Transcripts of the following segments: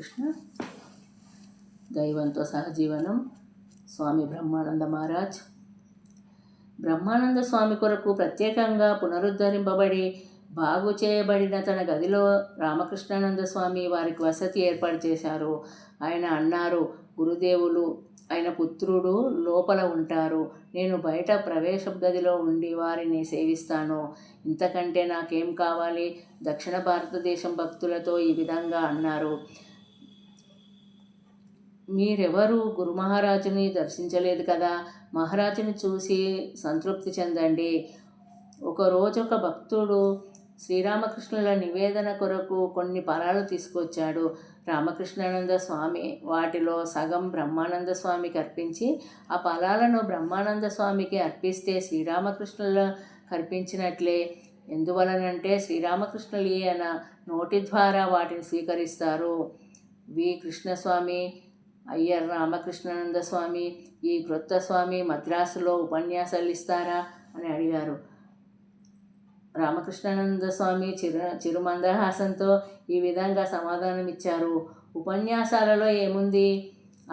కృష్ణ దైవంతో సహజీవనం. స్వామి బ్రహ్మానంద మహారాజ్. బ్రహ్మానంద స్వామి కొరకు ప్రత్యేకంగా పునరుద్ధరింపబడి బాగు చేయబడిన తన గదిలో రామకృష్ణానంద స్వామి వారికి వసతి ఏర్పాటు చేశారు. ఆయన అన్నారు, గురుదేవులు ఆయన పుత్రుడు లోపల ఉంటారు, నేను బయట ప్రవేశ గదిలో ఉండి వారిని సేవిస్తాను, ఇంతకంటే నాకేం కావాలి. దక్షిణ భారతదేశం భక్తులతో ఈ విధంగా అన్నారు, మీరెవరు గురు మహారాజుని దర్శించలేదు కదా, మహారాజుని చూసి సంతృప్తి చెందండి. ఒకరోజు ఒక భక్తుడు శ్రీరామకృష్ణుల నివేదన కొరకు కొన్ని ఫలాలు తీసుకొచ్చాడు. రామకృష్ణానంద స్వామి వాటిలో సగం బ్రహ్మానంద స్వామికి అర్పించి, ఆ ఫలాలను బ్రహ్మానంద స్వామికి అర్పిస్తే శ్రీరామకృష్ణుల అర్పించినట్లే. ఎందువలనంటే శ్రీరామకృష్ణులు ఈయన నోటి ద్వారా వాటిని స్వీకరిస్తారు. వి కృష్ణస్వామి, అయ్యర్ రామకృష్ణానంద స్వామి, ఈ క్రొత్త స్వామి మద్రాసులో ఉపన్యాసాలు ఇస్తారా అని అడిగారు. రామకృష్ణానంద స్వామి చిరుమందహాసంతో ఈ విధంగా సమాధానం ఇచ్చారు, ఉపన్యాసాలలో ఏముంది,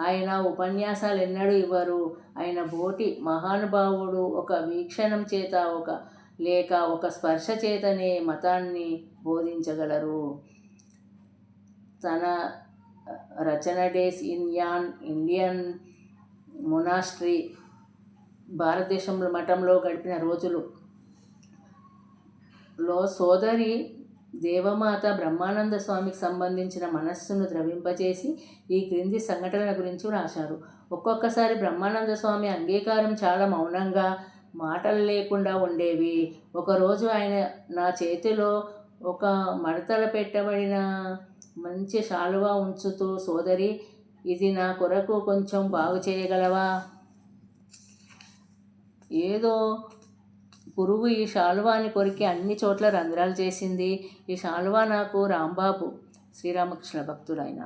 ఆయన ఉపన్యాసాలు ఎన్నడూ ఇవ్వరు. ఆయన బోటి మహానుభావుడు ఒక వీక్షణం చేత లేక ఒక స్పర్శ చేతనే మతాన్ని బోధించగలరు. తన రచన days in an Indian monastery, భారతదేశంలో మఠంలో గడిపిన రోజులు లో సోదరి దేవమాత బ్రహ్మానంద స్వామికి సంబంధించిన మనస్సును ద్రవింపచేసి ఈ క్రింది సంఘటనల గురించి రాశారు. ఒక్కొక్కసారి బ్రహ్మానంద స్వామి అంగీకారం చాలా మౌనంగా, మాటలు లేకుండా ఉండేవి. ఒకరోజు ఆయన నా చేతిలో ఒక మడతలు పెట్టబడిన మంచి శాలువా ఉంచుతూ, సోదరి, ఇది నా కొరకు కొంచెం బాగు చేయగలవా? ఏదో పురుగు ఈ శాలువాని కొరికి అన్ని చోట్ల రంధ్రాలు చేసింది. ఈ శాలువా నాకు రాంబాబు, శ్రీరామకృష్ణ భక్తుడైన,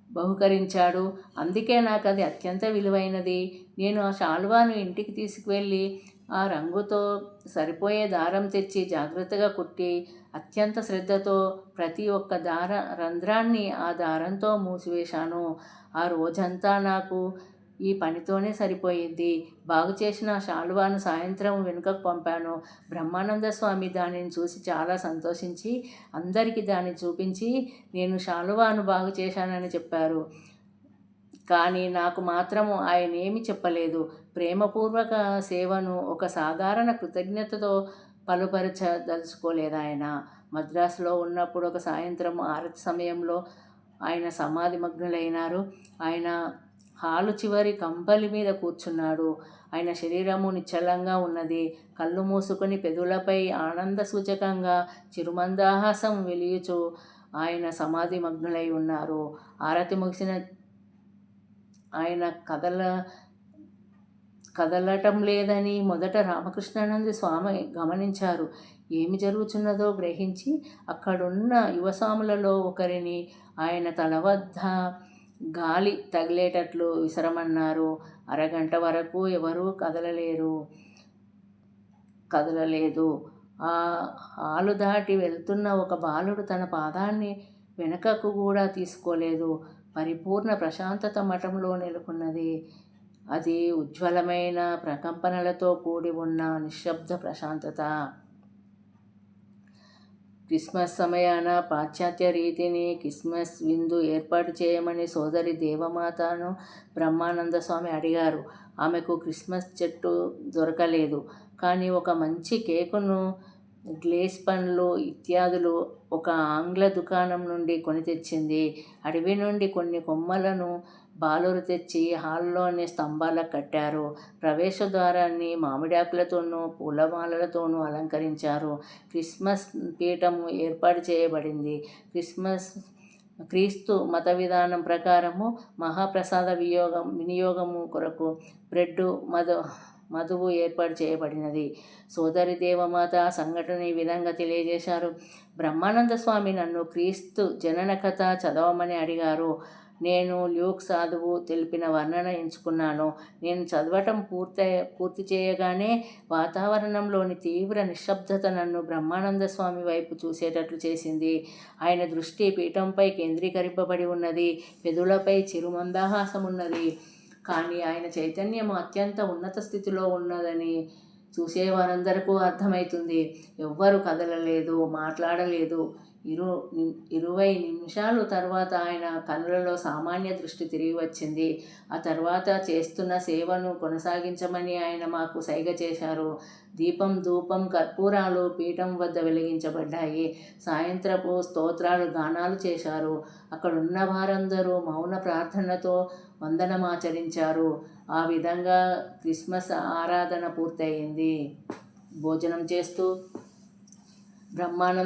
బహుకరించాడు. అందుకే నాకు అది అత్యంత విలువైనది. నేను ఆ శాలువాను ఇంటికి తీసుకువెళ్ళి ఆ రంగుతో సరిపోయే దారం తెచ్చి జాగ్రత్తగా కుట్టి అత్యంత శ్రద్ధతో ప్రతి ఒక్క రంధ్రాన్ని ఆ దారంతో మూసివేశాను. ఆ రోజంతా నాకు ఈ పనితోనే సరిపోయింది. బాగు చేసిన శాలువాను సాయంత్రం వెనుకకు పంపాను. బ్రహ్మానంద స్వామి దానిని చూసి చాలా సంతోషించి అందరికీ దాన్ని చూపించి నేను శాలువాను బాగు చేశానని చెప్పారు. కానీ నాకు మాత్రము ఆయన ఏమి చెప్పలేదు. ప్రేమపూర్వక సేవను ఒక సాధారణ కృతజ్ఞతతో పలుపరచదలుచుకోలేదు ఆయన. మద్రాసులో ఉన్నప్పుడు ఒక సాయంత్రం ఆరతి సమయంలో ఆయన సమాధి మగ్నులైనారు. ఆయన హాలు చివరి కంపలి మీద కూర్చున్నాడు. ఆయన శరీరము నిశ్చలంగా ఉన్నది. కళ్ళు మూసుకొని పెదవులపై ఆనంద సూచకంగా చిరుమందహాసం వెలియుచు ఆయన సమాధి మగ్నులై ఉన్నారు. ఆరతి ముగిసిన ఆయన కదలటం లేదని మొదట రామకృష్ణానంద స్వామి గమనించారు. ఏమి జరుగుతున్నదో గ్రహించి అక్కడున్న యువస్వాములలో ఒకరిని ఆయన తల వద్ద గాలి తగిలేటట్లు విసరమన్నారు. అరగంట వరకు ఎవరూ కదలలేదు. ఆ హాలు దాటి వెళ్తున్న ఒక బాలుడు తన పాదాన్ని వెనుకకు కూడా తీసుకోలేదు. పరిపూర్ణ ప్రశాంతత మఠంలో నెలకొన్నది. అది ఉజ్వలమైన ప్రకంపనలతో కూడి ఉన్న నిశ్శబ్ద ప్రశాంతత. క్రిస్మస్ సమయాన పాశ్చాత్య రీతిని క్రిస్మస్ విందు ఏర్పాటు చేయమని సోదరి దేవమాతను బ్రహ్మానంద స్వామి అడిగారు. ఆమెకు క్రిస్మస్ చెట్టు దొరకలేదు. కానీ ఒక మంచి కేకును, గ్లేస్ పండ్లు ఇత్యాదులు ఒక ఆంగ్ల దుకాణం నుండి కొని తెచ్చింది. అడవి నుండి కొన్ని కొమ్మలను బాలురు తెచ్చి హాల్లోని స్తంభాలకు కట్టారు. ప్రవేశ ద్వారాన్ని మామిడాకులతోనూ పూలమాలలతోనూ అలంకరించారు. క్రిస్మస్ పీఠము ఏర్పాటు చేయబడింది. క్రీస్తు మత విధానం ప్రకారము మహాప్రసాద వినియోగము కొరకు బ్రెడ్డు మధువు ఏర్పాటు చేయబడినది. సోదరి దేవమాత సంఘటన ఈ విధంగా తెలియజేశారు. బ్రహ్మానంద స్వామి నన్ను క్రీస్తు జనన కథ చదవమని అడిగారు. నేను ల్యూక్ సాధువు తెలిపిన వర్ణన ఎంచుకున్నాను. నేను చదవటం పూర్తి చేయగానే వాతావరణంలోని తీవ్ర నిశ్శబ్దత నన్ను బ్రహ్మానంద స్వామి వైపు చూసేటట్లు చేసింది. ఆయన దృష్టి పీఠంపై కేంద్రీకరింపబడి ఉన్నది. పెదులపై చిరుమందహాసం ఉన్నది. కానీ ఆయన చైతన్యం అత్యంత ఉన్నత స్థితిలో ఉన్నదని చూసేవారందరికీ అర్థమవుతుంది. ఎవ్వరూ కదలలేదు, మాట్లాడలేదు. 20 నిమిషాలు తర్వాత ఆయన కనులలో సామాన్య దృష్టి తిరిగి వచ్చింది. ఆ తర్వాత చేస్తున్న సేవను కొనసాగించమని ఆయన మాకు సైగ చేశారు. దీపం, ధూపం, కర్పూరాలు పీఠం వద్ద వెలిగించబడ్డాయి. సాయంత్రపు స్తోత్రాలు, గానాలు చేశారు. అక్కడున్న వారందరూ మౌన ప్రార్థనతో వందనమాచరించారు. ఆ విధంగా క్రిస్మస్ ఆరాధన పూర్తయింది. భోజనం చేస్తూ బ్రహ్మానంద